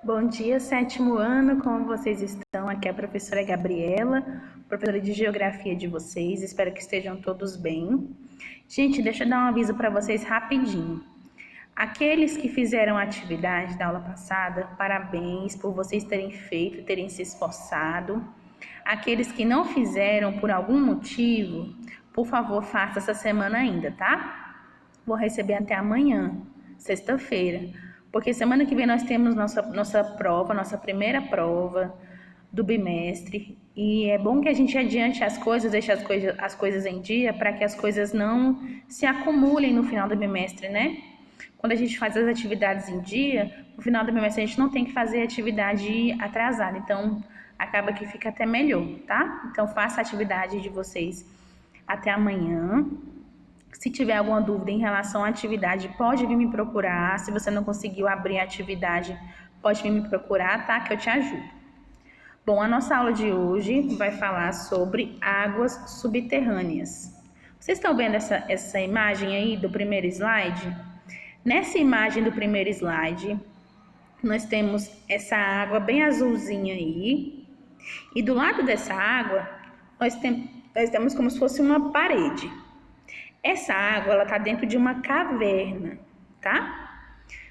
Bom dia, sétimo ano, como vocês estão? Aqui é a professora Gabriela, professora de Geografia de vocês. Espero que estejam todos bem. Gente, deixa eu dar um aviso para vocês rapidinho. Aqueles que fizeram a atividade da aula passada, parabéns por vocês terem feito, terem se esforçado. Aqueles que não fizeram por algum motivo, por favor, faça essa semana ainda, tá? Vou receber até amanhã, sexta-feira, porque semana que vem nós temos nossa prova, nossa primeira prova do bimestre, e é bom que a gente adiante as coisas, deixe as coisas em dia, para que as coisas não se acumulem no final do bimestre, né? Quando a gente faz as atividades em dia, no final do bimestre a gente não tem que fazer atividade atrasada, então acaba que fica até melhor, tá? Então faça a atividade de vocês até amanhã. Se tiver alguma dúvida em relação à atividade, pode vir me procurar. Se você não conseguiu abrir a atividade, pode vir me procurar, tá? Que eu te ajudo. Bom, a nossa aula de hoje vai falar sobre águas subterrâneas. Vocês estão vendo essa imagem aí do primeiro slide? Nessa imagem do primeiro slide, nós temos essa água bem azulzinha aí. E do lado dessa água, nós temos como se fosse uma parede. Essa água, ela está dentro de uma caverna, tá?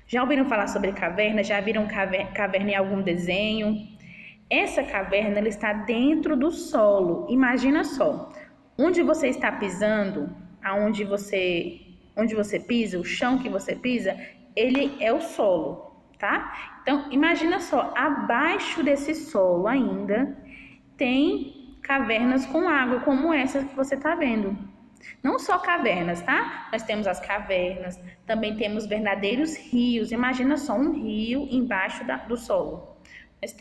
Já ouviram falar sobre caverna? Já viram caverna em algum desenho? Essa caverna, ela está dentro do solo. Imagina só, onde você está pisando, onde você pisa, o chão que você pisa, ele é o solo, tá? Então, imagina só, abaixo desse solo ainda tem cavernas com água, como essa que você está vendo. Não só cavernas, tá? Nós temos as cavernas, também temos verdadeiros rios. Imagina só um rio embaixo do solo. Nós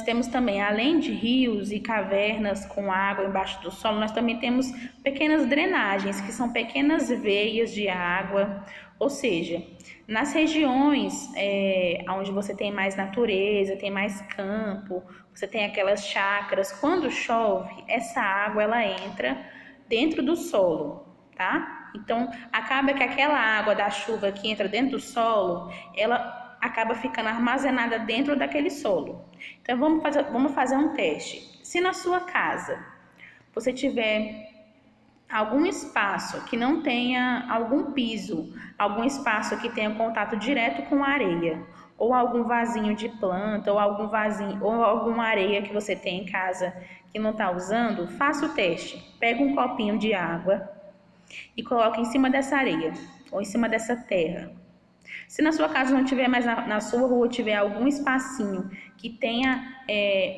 temos também, além de rios e cavernas com água embaixo do solo, nós também temos pequenas drenagens, que são pequenas veias de água. Ou seja, nas regiões onde você tem mais natureza, tem mais campo, você tem aquelas chácaras, quando chove, essa água ela entra dentro do solo, tá? Então, acaba que aquela água da chuva que entra dentro do solo, ela acaba ficando armazenada dentro daquele solo. Então, vamos fazer um teste. Se na sua casa você tiver algum espaço que não tenha algum piso, algum espaço que tenha contato direto com a areia, ou algum vasinho de planta, ou alguma areia que você tem em casa que não está usando, faça o teste. Pega um copinho de água e coloque em cima dessa areia, ou em cima dessa terra. Se na sua casa não tiver, mas na sua rua tiver algum espacinho que tenha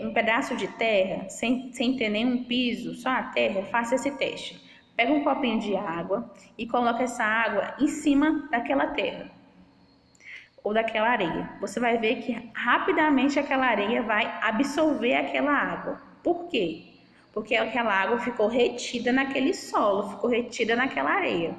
um pedaço de terra, sem ter nenhum piso, só a terra, faça esse teste. Pega um copinho de água e coloca essa água em cima daquela terra ou daquela areia. Você vai ver que rapidamente aquela areia vai absorver aquela água. Por quê? Porque aquela água ficou retida naquele solo, ficou retida naquela areia.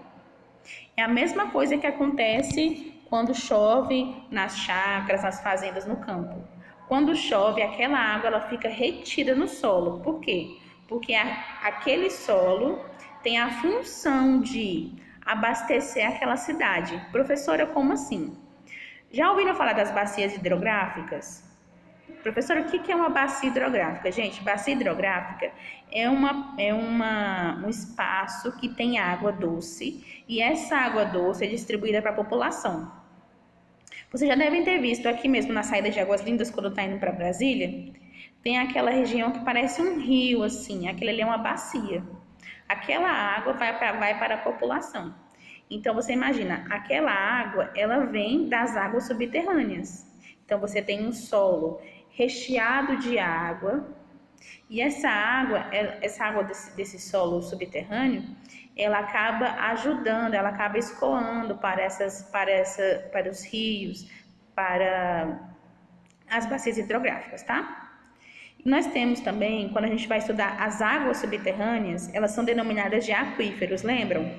É a mesma coisa que acontece quando chove nas chácaras, nas fazendas, no campo. Quando chove, aquela água ela fica retida no solo. Por quê? Porque aquele solo tem a função de abastecer aquela cidade. Professora, como assim? Já ouviram falar das bacias hidrográficas? Professora, o que é uma bacia hidrográfica? Gente, bacia hidrográfica é um espaço que tem água doce e essa água doce é distribuída para a população. Vocês já devem ter visto aqui mesmo na saída de Águas Lindas, quando está indo para Brasília, tem aquela região que parece um rio, assim, aquele ali é uma bacia. Aquela água vai para a população. Então, você imagina, aquela água, ela vem das águas subterrâneas. Então, você tem um solo recheado de água, e essa água desse solo subterrâneo, ela acaba ajudando, ela acaba escoando para os rios, para as bacias hidrográficas, tá? E nós temos também, quando a gente vai estudar as águas subterrâneas, elas são denominadas de aquíferos, lembram?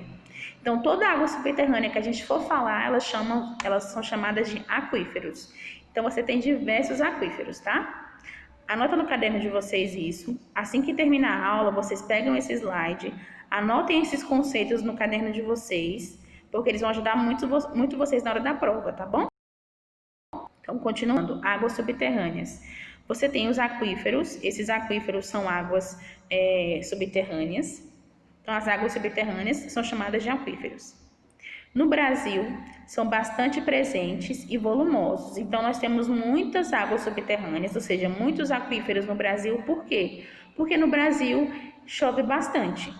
Então, toda água subterrânea que a gente for falar, elas são chamadas de aquíferos. Então, você tem diversos aquíferos, tá? Anota no caderno de vocês isso. Assim que terminar a aula, vocês pegam esse slide, anotem esses conceitos no caderno de vocês, porque eles vão ajudar muito vocês na hora da prova, tá bom? Então, continuando, águas subterrâneas. Você tem os aquíferos, esses aquíferos são águas subterrâneas. Então, as águas subterrâneas são chamadas de aquíferos. No Brasil, são bastante presentes e volumosos. Então, nós temos muitas águas subterrâneas, ou seja, muitos aquíferos no Brasil. Por quê? Porque no Brasil chove bastante.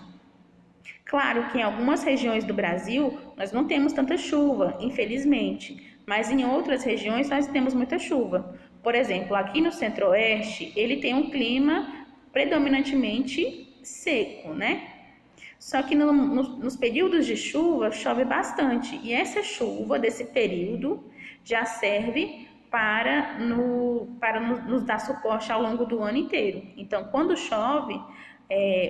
Claro que em algumas regiões do Brasil nós não temos tanta chuva, infelizmente, mas em outras regiões nós temos muita chuva. Por exemplo, aqui no Centro-Oeste, ele tem um clima predominantemente seco, né? Só que nos períodos de chuva chove bastante e essa chuva desse período já serve para nos dar suporte ao longo do ano inteiro. Então, quando chove,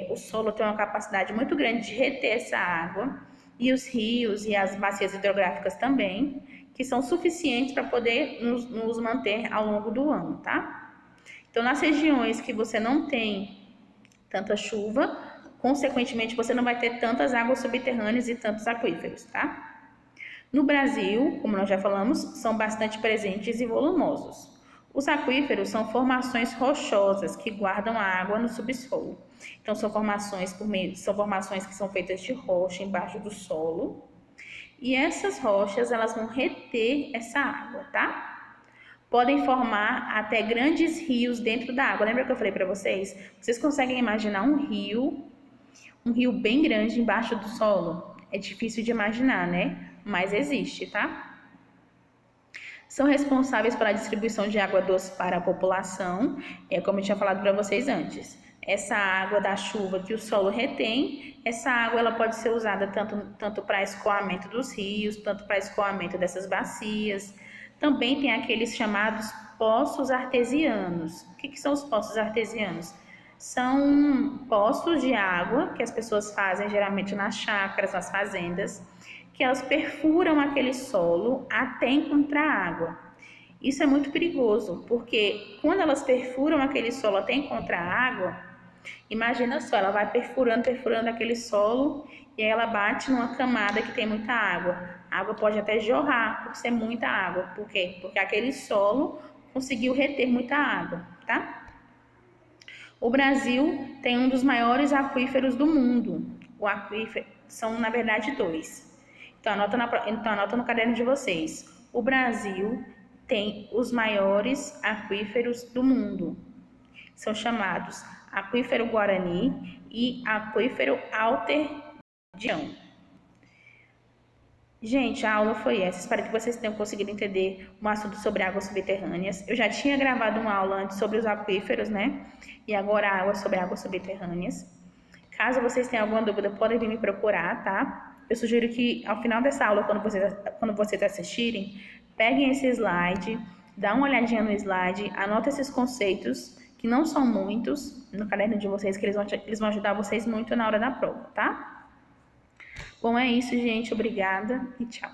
o solo tem uma capacidade muito grande de reter essa água e os rios e as bacias hidrográficas também, que são suficientes para poder nos manter ao longo do ano, tá? Então, nas regiões que você não tem tanta chuva, consequentemente, você não vai ter tantas águas subterrâneas e tantos aquíferos, tá? No Brasil, como nós já falamos, são bastante presentes e volumosos. Os aquíferos são formações rochosas que guardam a água no subsolo. Então, são formações que são feitas de rocha embaixo do solo. E essas rochas, elas vão reter essa água, tá? Podem formar até grandes rios dentro da água. Lembra que eu falei para vocês? Vocês conseguem imaginar um rio bem grande embaixo do solo? É difícil de imaginar, né? Mas existe, tá? São responsáveis pela distribuição de água doce para a população, como eu tinha falado para vocês antes. Essa água da chuva que o solo retém, essa água ela pode ser usada tanto para escoamento dos rios, tanto para escoamento dessas bacias. Também tem aqueles chamados poços artesianos. O que são os poços artesianos? São poços de água que as pessoas fazem geralmente nas chácaras, nas fazendas, que elas perfuram aquele solo até encontrar água. Isso é muito perigoso, porque quando elas perfuram aquele solo até encontrar água, imagina só, ela vai perfurando aquele solo e aí ela bate numa camada que tem muita água. A água pode até jorrar por ser muita água. Por quê? Porque aquele solo conseguiu reter muita água, tá? O Brasil tem um dos maiores aquíferos do mundo. O aquífero são, na verdade, 2. Então, anota no caderno de vocês. O Brasil tem os maiores aquíferos do mundo. São chamados aquífero Guarani e aquífero Alter-Dião. Gente, a aula foi essa. Espero que vocês tenham conseguido entender um assunto sobre águas subterrâneas. Eu já tinha gravado uma aula antes sobre os aquíferos, né? E agora a aula sobre águas subterrâneas. Caso vocês tenham alguma dúvida, podem vir me procurar, tá? Eu sugiro que ao final dessa aula, quando vocês assistirem, peguem esse slide, dá uma olhadinha no slide, anota esses conceitos, que não são muitos, no caderno de vocês, que eles vão ajudar vocês muito na hora da prova, tá? Bom, é isso, gente. Obrigada e tchau.